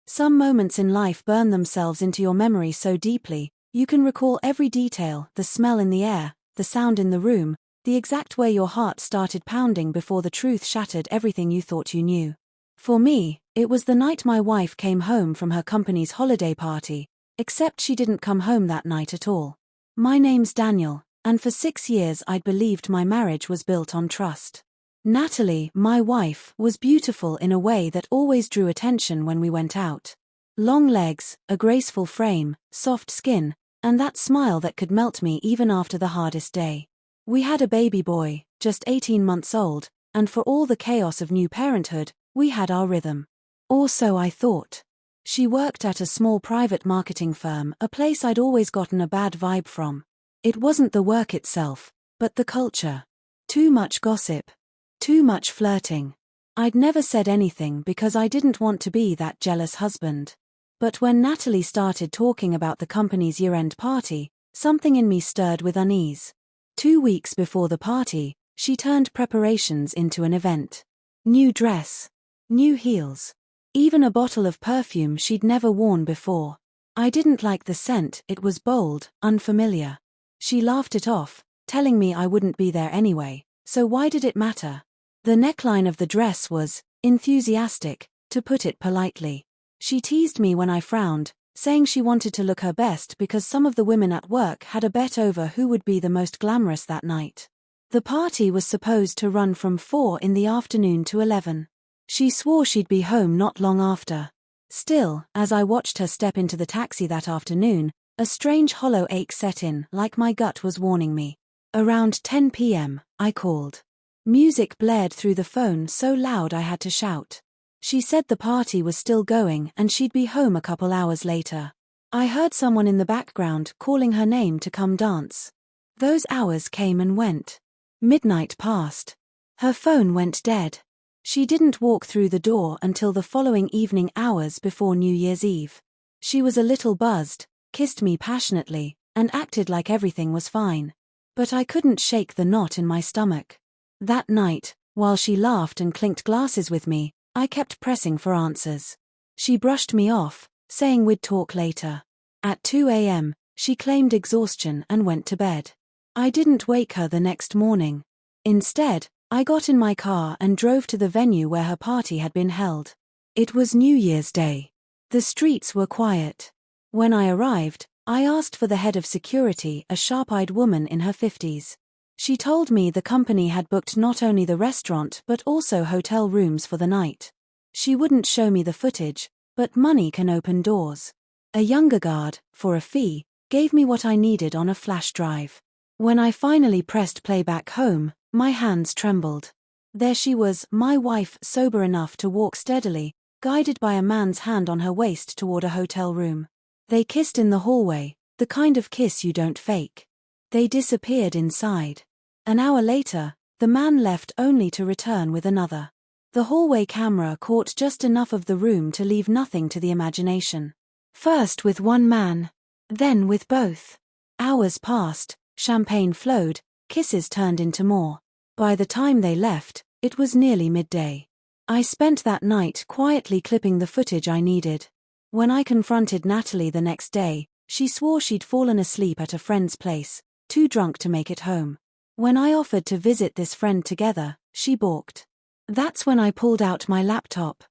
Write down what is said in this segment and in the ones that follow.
Some moments in life burn themselves into your memory so deeply, you can recall every detail, the smell in the air, the sound in the room, the exact way your heart started pounding before the truth shattered everything you thought you knew. For me, it was the night my wife came home from her company's holiday party, except she didn't come home that night at all. My name's Daniel, and for 6 years I'd believed my marriage was built on trust. Natalie, my wife, was beautiful in a way that always drew attention when we went out. Long legs, a graceful frame, soft skin, and that smile that could melt me even after the hardest day. We had a baby boy, just 18 months old, and for all the chaos of new parenthood, we had our rhythm. Or so I thought. She worked at a small private marketing firm, a place I'd always gotten a bad vibe from. It wasn't the work itself, but the culture. Too much gossip. Too much flirting. I'd never said anything because I didn't want to be that jealous husband. But when Natalie started talking about the company's year-end party, something in me stirred with unease. 2 weeks before the party, she turned preparations into an event. New dress. New heels. Even a bottle of perfume she'd never worn before. I didn't like the scent, it was bold, unfamiliar. She laughed it off, telling me I wouldn't be there anyway, so why did it matter? The neckline of the dress was enthusiastic, to put it politely. She teased me when I frowned, saying she wanted to look her best because some of the women at work had a bet over who would be the most glamorous that night. The party was supposed to run from 4 in the afternoon to 11. She swore she'd be home not long after. Still, as I watched her step into the taxi that afternoon, a strange hollow ache set in, like my gut was warning me. Around 10 p.m., I called. Music blared through the phone so loud I had to shout. She said the party was still going and she'd be home a couple hours later. I heard someone in the background calling her name to come dance. Those hours came and went. Midnight passed. Her phone went dead. She didn't walk through the door until the following evening, hours before New Year's Eve. She was a little buzzed, kissed me passionately, and acted like everything was fine. But I couldn't shake the knot in my stomach. That night, while she laughed and clinked glasses with me, I kept pressing for answers. She brushed me off, saying we'd talk later. At 2 a.m., she claimed exhaustion and went to bed. I didn't wake her the next morning. Instead, I got in my car and drove to the venue where her party had been held. It was New Year's Day. The streets were quiet. When I arrived, I asked for the head of security, a sharp-eyed woman in her 50s. She told me the company had booked not only the restaurant but also hotel rooms for the night. She wouldn't show me the footage, but money can open doors. A younger guard, for a fee, gave me what I needed on a flash drive. When I finally pressed play back home, my hands trembled. There she was, my wife, sober enough to walk steadily, guided by a man's hand on her waist toward a hotel room. They kissed in the hallway, the kind of kiss you don't fake. They disappeared inside. An hour later, the man left only to return with another. The hallway camera caught just enough of the room to leave nothing to the imagination. First with one man, then with both. Hours passed, champagne flowed, kisses turned into more. By the time they left, it was nearly midday. I spent that night quietly clipping the footage I needed. When I confronted Natalie the next day, she swore she'd fallen asleep at a friend's place, too drunk to make it home. When I offered to visit this friend together, she balked. That's when I pulled out my laptop.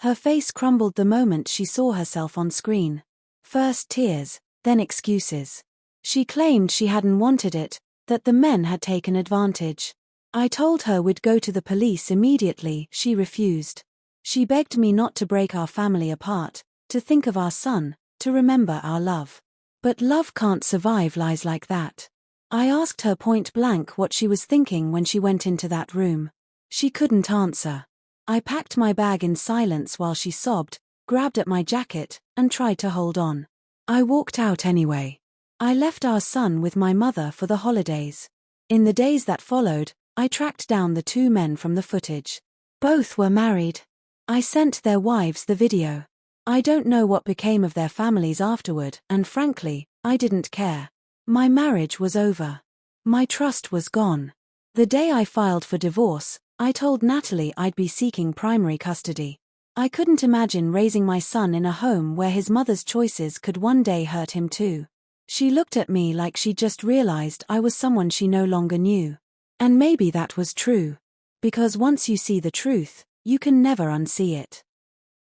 Her face crumbled the moment she saw herself on screen. First tears, then excuses. She claimed she hadn't wanted it, that the men had taken advantage. I told her we'd go to the police immediately. She refused. She begged me not to break our family apart, to think of our son, to remember our love. But love can't survive lies like that. I asked her point blank what she was thinking when she went into that room. She couldn't answer. I packed my bag in silence while she sobbed, grabbed at my jacket, and tried to hold on. I walked out anyway. I left our son with my mother for the holidays. In the days that followed, I tracked down the 2 men from the footage. Both were married. I sent their wives the video. I don't know what became of their families afterward, and frankly, I didn't care. My marriage was over. My trust was gone. The day I filed for divorce, I told Natalie I'd be seeking primary custody. I couldn't imagine raising my son in a home where his mother's choices could one day hurt him too. She looked at me like she just realized I was someone she no longer knew. And maybe that was true. Because once you see the truth, you can never unsee it.